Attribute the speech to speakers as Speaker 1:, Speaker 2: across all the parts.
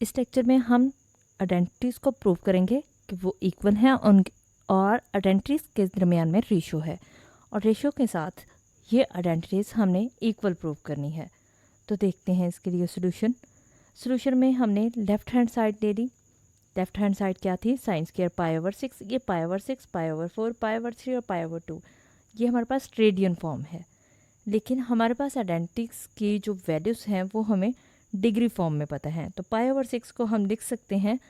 Speaker 1: इस लेक्चर में हम आइडेंटिटीज़ को प्रूव करेंगे कि वो इक्वल हैं और आइडेंटिटीज़ के दरमियान में रेशो है, और रेशो के साथ ये आइडेंटिटीज़ हमने इक्वल प्रूव करनी है। तो देखते हैं इसके लिए सोल्यूशन में हमने लेफ़्ट हैंड साइड ले ली। लेफ़्ट हैंड साइड क्या थी, साइन स्क्वायर पाई ओवर 6, ये pi over 6, pi over 4, pi over 3 और पाई ओवर 2, ये हमारे पास रेडियन फॉर्म है। लेकिन हमारे पास आइडेंटिटीज़ की जो वैल्यूज़ हैं वो हमें डिग्री फॉर्म में पता है। तो पाई ओवर 6 को हम लिख सकते हैं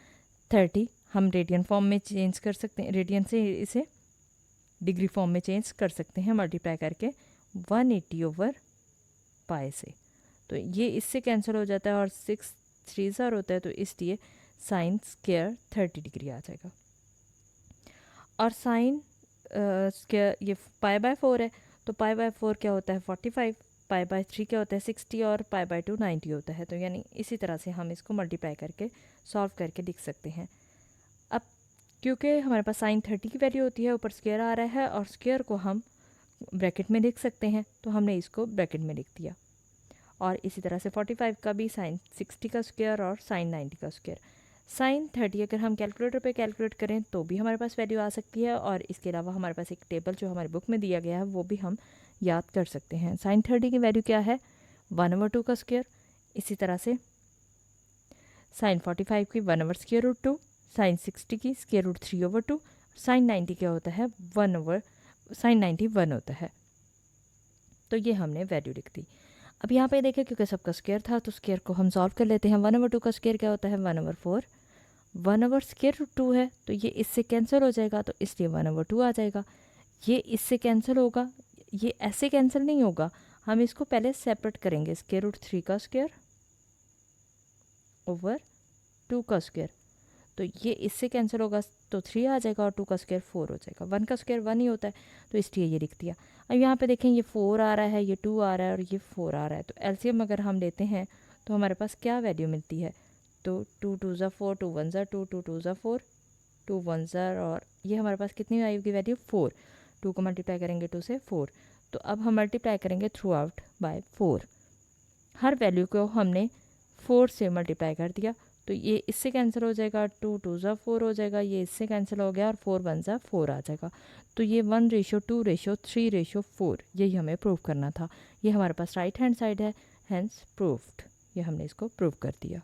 Speaker 1: 30, हम रेडियन फॉर्म में चेंज कर सकते हैं, रेडियन से इसे डिग्री फॉर्म में चेंज कर सकते हैं मल्टीप्लाई करके 180 ओवर पाई से। तो ये इससे कैंसिल हो जाता है और 6 3 होता है, तो इसलिए साइन स्क्वायर 30 डिग्री आ जाएगा। और साइन स्क्वायर ये पाई बाय 4 है, तो पाई बाय 4 क्या होता है 45, पाई बाय 3 क्या होता है 60 और पाई बाय 2 90 होता है। तो यानी इसी तरह से हम इसको मल्टीप्लाई करके सॉल्व करके लिख सकते हैं। अब क्योंकि हमारे पास साइन 30 की वैल्यू होती है, ऊपर स्क्वायर आ रहा है और स्क्वायर को हम ब्रैकेट में लिख सकते हैं, तो हमने इसको ब्रैकेट में लिख दिया। और इसी तरह से 45 का भी साइन 60 का स्क्वायर और साइन 90 का स्क्वायर। साइन 30 अगर हम कैलकुलेटर पे कैलकुलेट करें तो भी हमारे पास वैल्यू आ सकती है, और इसके अलावा हमारे पास एक टेबल जो हमारी बुक में दिया गया है वो भी हम याद कर सकते हैं। साइन 30 की वैल्यू क्या है 1/2 का स्क्वायर। इसी तरह से साइन 45 की 1/√2, साइन 60 की √3/2, साइन 90 क्या होता है साइन 90 1 होता है। तो ये हमने वैल्यू लिख दी। अब यहाँ पे देखें क्योंकि सबका स्क्वायर था तो स्क्वायर को हम सॉल्व कर लेते हैं। 1/2 का स्क्वायर क्या होता है 1/4, 1/√2 है, तो ये इससे कैंसिल हो जाएगा, तो इसलिए 1/2 आ जाएगा। ये इससे कैंसिल होगा, ये ऐसे कैंसिल नहीं होगा, हम इसको पहले सेपरेट करेंगे। √3 का स्क्वायर ओवर 2 का स्क्वायर, तो ये इससे कैंसिल होगा तो 3 आ जाएगा और 2 का स्क्वायर 4 हो जाएगा। 1 का स्क्वायर 1 ही होता है, तो इसलिए ये लिख दिया। अब यहाँ पे देखें ये 4 आ रहा है, ये 2 आ रहा है और ये 4 आ रहा है, तो एलसीएम अगर हम लेते हैं तो हमारे पास क्या वैल्यू मिलती है, तो 2 2 ज़ा 4, 2 1 ज़ा 2, 2 2 ज़ा 4, 2 1 ज़ा, और ये हमारे पास कितनी आएगी वैल्यू 4। 2 को मल्टीप्लाई करेंगे 2 से 4, तो अब हम मल्टीप्लाई करेंगे through out by 4। Her value को हमने 4 से मल्टीप्लाई कर दिया, तो ये इससे कैंसिल हो जाएगा, 2 2 ज़ा 4 हो जाएगा, ये इससे कैंसिल हो गया और 4 1 ज़ा 4 आ जाएगा। तो ये 1:2:3:4 यही हमें प्रूव करना था। ये हमारे पास राइट हैंड साइड है, हैंस प्रूव्ड। ये हमने इसको प्रूव कर दिया।